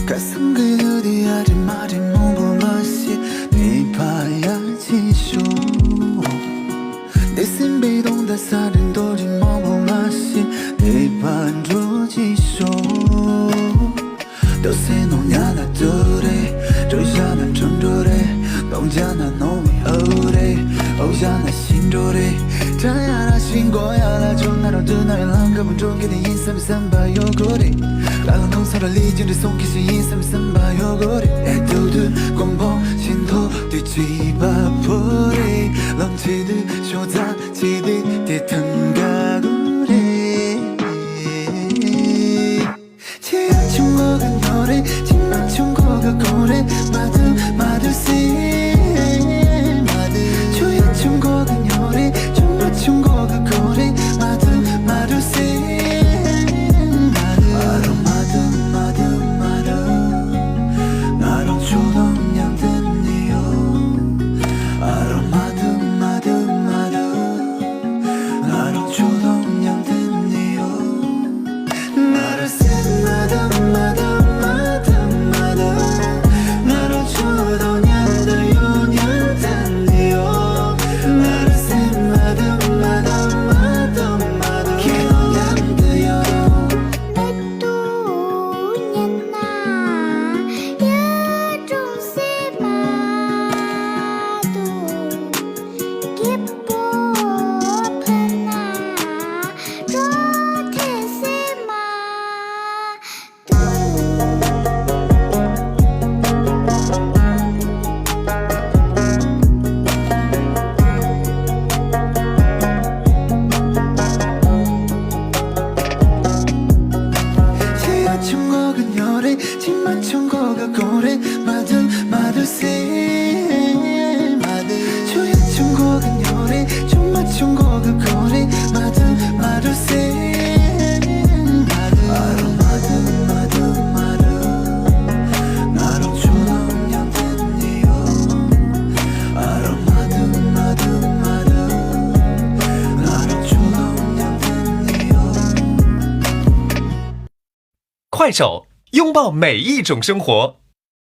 가슴 그늘이 할 말이 무궁무시 네 봐야지 쇼 내 신비동 다 살은 돌이 무궁무시 네 반주지 쇼 또 새노냐나 둘에 조샤나 전조래 농자나 놈이 오래 오자나 신조래 자야나 신고야나 전화로 두나의 랑가분 좋게 내 인삼 삼바요고래 라는 동서를 리즈를 손기시 인삼 삼바요고래 애도들 공보 신도 뒤집어버리 런치들 쇼다치들 뒤탄 가구래 제일 중국은 노래 집만 중국어 고래 마두씨 주의 중국은 요리 정말 중국어 고래 마두씨 나랑 초동양 듣니요 나랑 초동양 듣니요 나를 쓴마다 나로 초동양 들요냥 듣니요 나를 쓴마다 기억냥 들요 중국은 요래 집만 중국어 고래 마두씨 주의 중국은 요래 정말 중국어 고래 마두씨 나랑 초동양 듣니요 나랑 초동양 듣니요 快手，拥抱每一种生活。